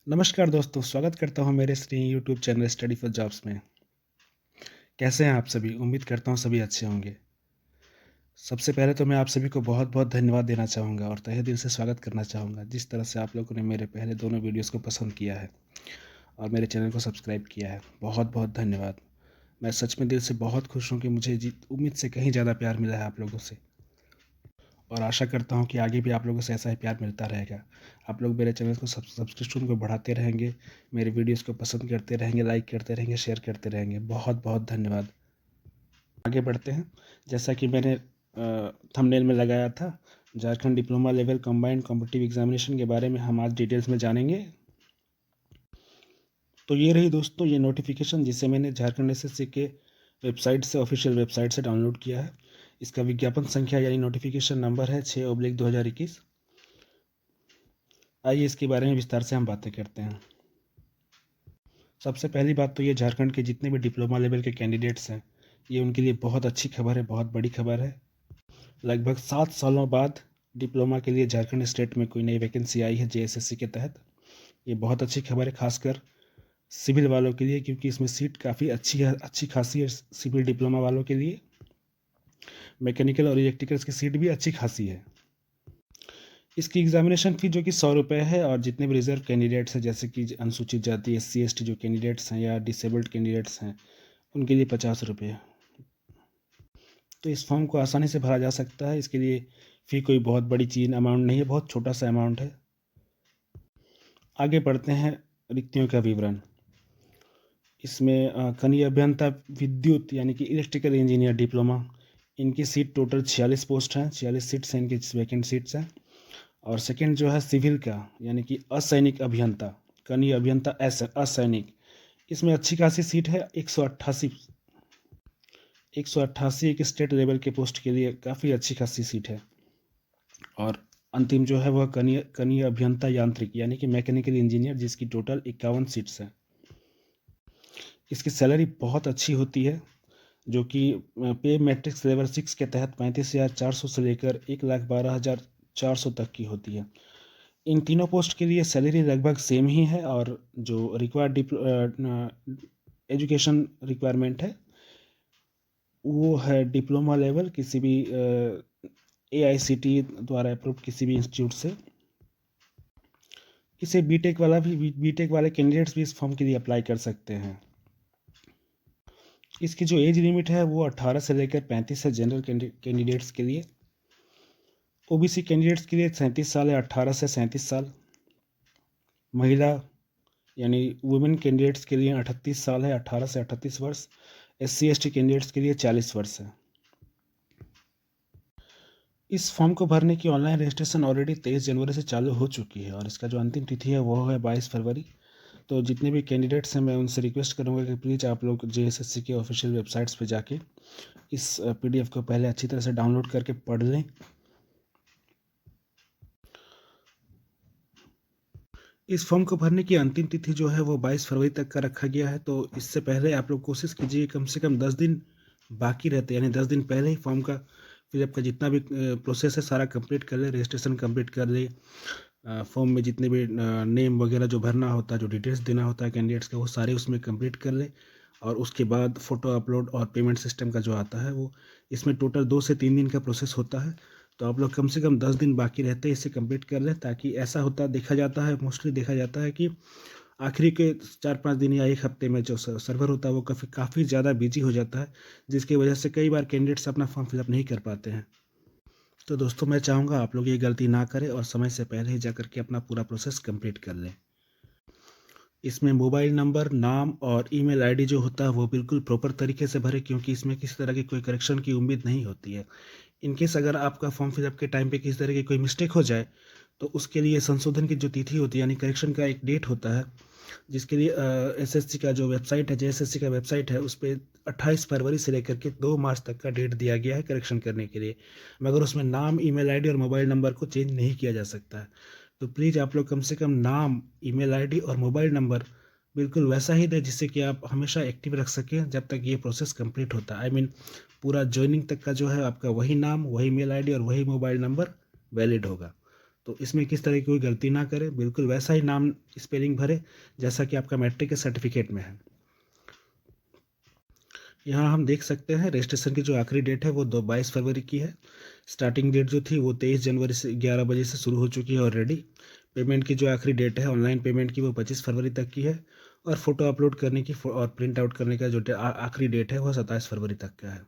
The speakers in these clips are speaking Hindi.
नमस्कार दोस्तों, स्वागत करता हूँ मेरे इस YouTube channel study for jobs में। कैसे हैं आप सभी? उम्मीद करता हूँ सभी अच्छे होंगे। सबसे पहले तो मैं आप सभी को बहुत-बहुत धन्यवाद देना चाहूँगा और तहे दिल से स्वागत करना चाहूँगा, जिस तरह से आप लोगों ने मेरे पहले दोनों वीडियोज़ को पसंद किया है और मेरे चैनल को सब्सक्राइब किया है। बहुत-बहुत धन्यवाद। मैं सच में दिल से बहुत खुश हूँ कि मुझे उम्मीद से कहीं ज़्यादा प्यार मिला है आप लोगों से और आशा करता हूँ कि आगे भी आप लोगों से ऐसा ही प्यार मिलता रहेगा। आप लोग मेरे चैनल को सब्सक्रिप्शन को बढ़ाते रहेंगे, मेरे वीडियोज़ को पसंद करते रहेंगे, लाइक करते रहेंगे, शेयर करते रहेंगे। बहुत-बहुत धन्यवाद। आगे बढ़ते हैं। जैसा कि मैंने थंबनेल में लगाया था, Jharkhand diploma level combined competitive examination के बारे में हम आज डिटेल्स में जानेंगे। तो ये रही दोस्तों ये नोटिफिकेशन जिसे मैंने झारखंड एसएससी के वेबसाइट से, ऑफिशियल वेबसाइट से डाउनलोड किया है। इसका विज्ञापन संख्या यानी नोटिफिकेशन नंबर है 6/2021। आइए इसके बारे में विस्तार से हम बातें करते हैं। सबसे पहली बात तो ये झारखंड के जितने भी डिप्लोमा लेवल के कैंडिडेट्स हैं, ये उनके लिए बहुत अच्छी खबर है, बहुत बड़ी खबर है। लगभग 7 सालों बाद डिप्लोमा के लिए झारखंड स्टेट में कोई नई वैकेंसी आई है जेएसएससी के तहत। ये बहुत अच्छी खबर है, खासकर सिविल वालों के लिए, क्योंकि इसमें सीट काफ़ी अच्छी है, अच्छी खासी है सिविल डिप्लोमा वालों के लिए। मैकेनिकल और इलेक्ट्रिकल्स की सीट भी अच्छी खासी है। इसकी एग्जामिनेशन फ़ी जो कि 100 रुपये है और जितने भी रिजर्व कैंडिडेट्स हैं, जैसे कि अनुसूचित जाति, SC ST जो कैंडिडेट्स हैं या डिसेबल्ड कैंडिडेट्स हैं, उनके लिए 50 रुपये। तो इस फॉर्म को आसानी से भरा जा सकता है। इसके लिए फ़ी कोई बहुत बड़ी चीज़ अमाउंट नहीं है, बहुत छोटा सा अमाउंट है। आगे बढ़ते हैं रिक्तियों का विवरण। इसमें कनीय अभियंता विद्युत यानी कि इलेक्ट्रिकल इंजीनियर डिप्लोमा, इनकी सीट टोटल 46 पोस्ट हैं, 46 सीट्स हैं, इनकी वैकेंट सीट्स हैं। और सेकंड जो है सिविल का यानी कि असैनिक अभियंता, कनीय अभियंता असैनिक, इसमें अच्छी खासी सीट है, 188 एक स्टेट लेवल के पोस्ट के लिए काफ़ी अच्छी खासी सीट है। और अंतिम जो है वह कनीय अभियंता यांत्रिक यानी कि मैकेनिकल इंजीनियर, जिसकी टोटल 51 सीट्स हैं। इसकी सैलरी बहुत अच्छी होती है, जो कि पे मैट्रिक्स लेवल 6 के तहत 35,400 से लेकर 1,12,400 तक की होती है। इन तीनों पोस्ट के लिए सैलरी लगभग सेम ही है और जो रिक्वायर्ड एजुकेशन रिक्वायरमेंट है वो है डिप्लोमा लेवल किसी भी AICTE द्वारा अप्रूव्ड किसी भी इंस्टीट्यूट से। इसे बीटेक वाले कैंडिडेट्स भी इस फॉर्म के लिए अप्लाई कर सकते हैं। इसकी जो एज लिमिट है वो 18 से लेकर 35 है जनरल कैंडिडेट्स के लिए। OBC कैंडिडेट्स के लिए 37 साल है, 18 से 37 साल। महिला यानी वुमेन कैंडिडेट्स के लिए 38 साल है, 18 से 38 वर्ष। SC ST कैंडिडेट्स के लिए 40 वर्ष है। इस फॉर्म को भरने की ऑनलाइन रजिस्ट्रेशन ऑलरेडी 23 जनवरी से चालू हो चुकी है और इसका जो अंतिम तिथि है वो है 22 फरवरी। तो जितने भी कैंडिडेट्स हैं मैं उनसे रिक्वेस्ट करूंगा कि प्लीज़ आप लोग JSSC के ऑफिशियल वेबसाइट्स पे जाके इस PDF को पहले अच्छी तरह से डाउनलोड करके पढ़ लें। इस फॉर्म को भरने की अंतिम तिथि जो है वो 22 फरवरी तक का रखा गया है। तो इससे पहले आप लोग कोशिश कीजिए कम से कम 10 दिन बाकी रहते, यानी 10 दिन पहले ही फॉर्म का फिलअप का जितना भी प्रोसेस है सारा कंप्लीट कर ले, रजिस्ट्रेशन कंप्लीट कर ले। फॉर्म में जितने भी नेम वगैरह जो भरना होता है, जो डिटेल्स देना होता है कैंडिडेट्स का, वो सारे उसमें कंप्लीट कर ले। और उसके बाद फ़ोटो अपलोड और पेमेंट सिस्टम का जो आता है वो, इसमें टोटल 2 से 3 दिन का प्रोसेस होता है। तो आप लोग कम से कम 10 दिन बाकी रहते हैं इसे कंप्लीट कर लें, ताकि ऐसा होता देखा जाता है, मोस्टली देखा जाता है कि आखिरी के 4-5 दिन या 1 हफ्ते में जो सर्वर होता है वो काफ़ी ज़्यादा बिजी हो जाता है, जिसकी वजह से कई बार कैंडिडेट्स अपना फॉर्म फिलअप नहीं कर पाते हैं। तो दोस्तों मैं चाहूँगा आप लोग ये गलती ना करें और समय से पहले ही जा कर के अपना पूरा प्रोसेस कंप्लीट कर लें। इसमें मोबाइल नंबर, नाम और ईमेल आईडी जो होता है वो बिल्कुल प्रॉपर तरीके से भरें, क्योंकि इसमें किसी तरह की कोई करेक्शन की उम्मीद नहीं होती है। इनकेस अगर आपका फॉर्म फिलअप के टाइम पे किसी तरह की कोई मिस्टेक हो जाए तो उसके लिए संशोधन की जो तिथि होती है यानी करेक्शन का एक डेट होता है, जिसके लिए SSC का जो वेबसाइट है, JSSC का वेबसाइट है, उस पर 28 फरवरी से लेकर के 2 मार्च तक का डेट दिया गया है करेक्शन करने के लिए, मगर उसमें नाम, ईमेल आईडी और मोबाइल नंबर को चेंज नहीं किया जा सकता है। तो प्लीज़ आप लोग कम से कम नाम, ईमेल आईडी और मोबाइल नंबर बिल्कुल वैसा ही दें जिससे कि आप हमेशा एक्टिव रख सकें जब तक ये प्रोसेस कंप्लीट होता है। पूरा ज्वाइनिंग तक का जो है आपका वही नाम, वही मेल आईडी और वही मोबाइल नंबर वैलिड होगा। तो इसमें किस तरह की कोई गलती ना करें, बिल्कुल वैसा ही नाम स्पेलिंग भरे जैसा कि आपका मैट्रिक के सर्टिफिकेट में है। यहाँ हम देख सकते हैं रजिस्ट्रेशन की जो आखिरी डेट है वो 22 फरवरी की है। स्टार्टिंग डेट जो थी वो 23 जनवरी से 11 बजे से शुरू हो चुकी है ऑलरेडी। पेमेंट की जो आखिरी डेट है ऑनलाइन पेमेंट की वो 25 फरवरी तक की है, और फोटो अपलोड करने की और प्रिंट आउट करने का जो आखिरी डेट है वो 27 फरवरी तक का है।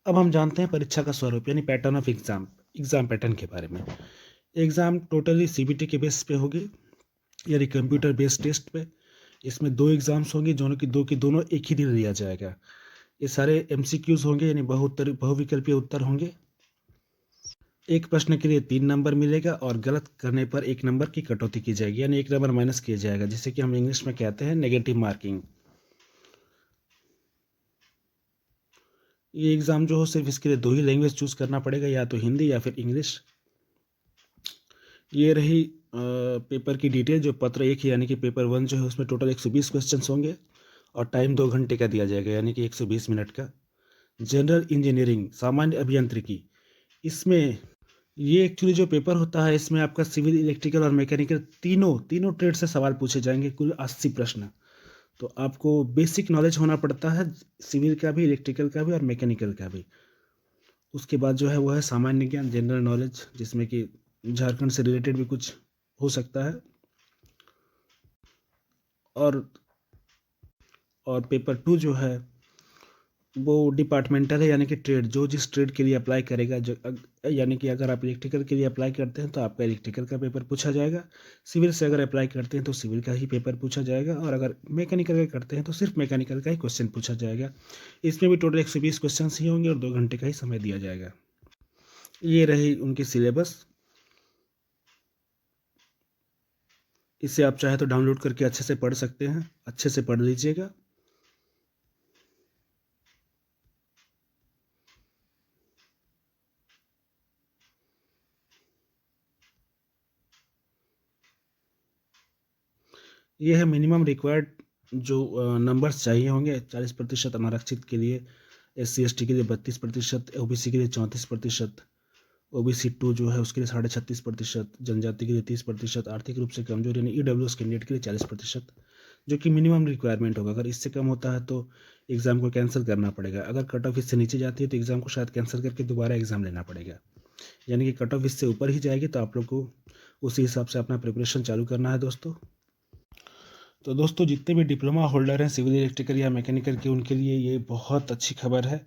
अब हम जानते हैं परीक्षा का स्वरूप यानी पैटर्न ऑफ एग्जाम पैटर्न के बारे में। एग्ज़ाम टोटली सीबीटी के बेस पे होगी, यानी कंप्यूटर बेस्ड टेस्ट पे। इसमें 2 एग्ज़ाम्स होंगे, दोनों की दोनों एक ही दिन लिया जाएगा। ये सारे एमसीक्यूज़ होंगे यानी बहुविकल्पीय उत्तर होंगे। एक प्रश्न के लिए 3 नंबर मिलेगा और गलत करने पर 1 नंबर की कटौती की जाएगी, यानी 1 नंबर माइनस किया जाएगा, जिसे कि हम इंग्लिश में कहते हैं नेगेटिव मार्किंग। ये एग्ज़ाम जो हो सिर्फ इसके लिए 2 ही लैंग्वेज चूज़ करना पड़ेगा, या तो हिंदी या फिर इंग्लिश। ये रही पेपर की डिटेल। जो पत्र 1 यानी कि पेपर 1 जो है उसमें टोटल 120 क्वेश्चंस होंगे और टाइम 2 घंटे का दिया जाएगा, यानी कि 120 मिनट का। जनरल इंजीनियरिंग सामान्य अभियांत्रिकी, इसमें ये एक्चुअली जो पेपर होता है इसमें आपका सिविल, इलेक्ट्रिकल और मैकेनिकल तीनों ट्रेड से सवाल पूछे जाएंगे, कुल 80 प्रश्न। तो आपको बेसिक नॉलेज होना पड़ता है सिविल का भी, इलेक्ट्रिकल का भी और मैकेनिकल का भी। उसके बाद जो है वो है सामान्य ज्ञान, जनरल नॉलेज, जिसमें कि झारखंड से रिलेटेड भी कुछ हो सकता है। और पेपर 2 जो है वो डिपार्टमेंटल है, यानी कि ट्रेड, जो जिस ट्रेड के लिए अप्लाई करेगा। यानी कि अगर आप इलेक्ट्रिकल के लिए अप्लाई करते हैं तो आपका इलेक्ट्रिकल का पेपर पूछा जाएगा। सिविल से अगर अप्लाई करते हैं तो सिविल का ही पेपर पूछा जाएगा, और अगर मैकेनिकल का करते हैं तो सिर्फ मैकेनिकल का ही क्वेश्चन पूछा जाएगा। इसमें भी टोटल 120 क्वेश्चन ही होंगे और 2 घंटे का ही समय दिया जाएगा। ये रही उनकी सिलेबस। इसे आप चाहे तो डाउनलोड करके अच्छे से पढ़ सकते हैं, अच्छे से पढ़ लीजिएगा। ये है मिनिमम रिक्वायर्ड जो नंबर्स चाहिए होंगे। 40% अनारक्षित के लिए, SC ST के लिए 32%, OBC के लिए 34%, OBC 2 जो है उसके लिए 36.5%, जनजाति के लिए 30%, आर्थिक रूप से कमजोर यानी EWS कैंडिडेट के लिए 40%, जो कि मिनिमम रिक्वायरमेंट होगा। अगर इससे कम होता है तो एग्ज़ाम को कैंसिल करना पड़ेगा। अगर कट ऑफ इससे नीचे जाती है तो एग्ज़ाम को शायद कैंसिल करके दोबारा एग्ज़ाम लेना पड़ेगा। यानी कि कट ऑफ इससे ऊपर ही जाएगी तो आप लोग को उसी हिसाब से अपना प्रिपरेशन चालू करना है दोस्तों। तो दोस्तों जितने भी डिप्लोमा होल्डर हैं सिविल, इलेक्ट्रिकल या मैकेनिकल के, उनके लिए ये बहुत अच्छी खबर है।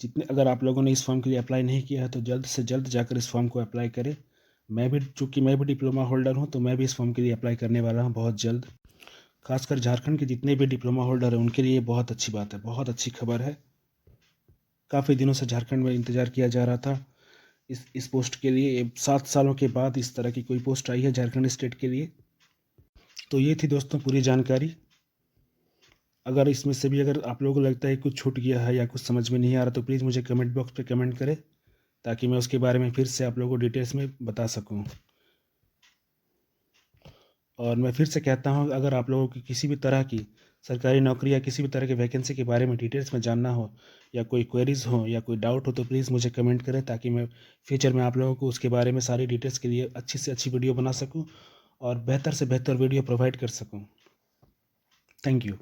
जितने अगर आप लोगों ने इस फॉर्म के लिए अप्लाई नहीं किया है तो जल्द से जल्द जाकर इस फॉर्म को अप्लाई करें। चूँकि मैं भी डिप्लोमा होल्डर हूँ तो मैं भी इस फॉर्म के लिए अप्लाई करने वाला हूँ बहुत जल्द। खासकर झारखंड के जितने भी डिप्लोमा होल्डर हैं उनके लिए बहुत अच्छी बात है, बहुत अच्छी खबर है। काफ़ी दिनों से झारखंड में इंतज़ार किया जा रहा था इस पोस्ट के लिए। 7 सालों के बाद इस तरह की कोई पोस्ट आई है झारखंड स्टेट के लिए। तो ये थी दोस्तों पूरी जानकारी। अगर इसमें से भी अगर आप लोगों को लगता है कुछ छूट गया है या कुछ समझ में नहीं आ रहा तो प्लीज़ मुझे कमेंट बॉक्स पे कमेंट करें, ताकि मैं उसके बारे में फिर से आप लोगों को डिटेल्स में बता सकूं। और मैं फिर से कहता हूं, अगर आप लोगों की किसी भी तरह की सरकारी नौकरी या किसी भी तरह की वैकेंसी के बारे में डिटेल्स में जानना हो, या कोई क्वेरीज हो या कोई डाउट हो, तो प्लीज़ मुझे कमेंट करें, ताकि मैं फ्यूचर में आप लोगों को उसके बारे में सारी डिटेल्स के लिए अच्छी से अच्छी वीडियो बना सकूँ और बेहतर से बेहतर वीडियो प्रोवाइड कर सकूँ। Thank you.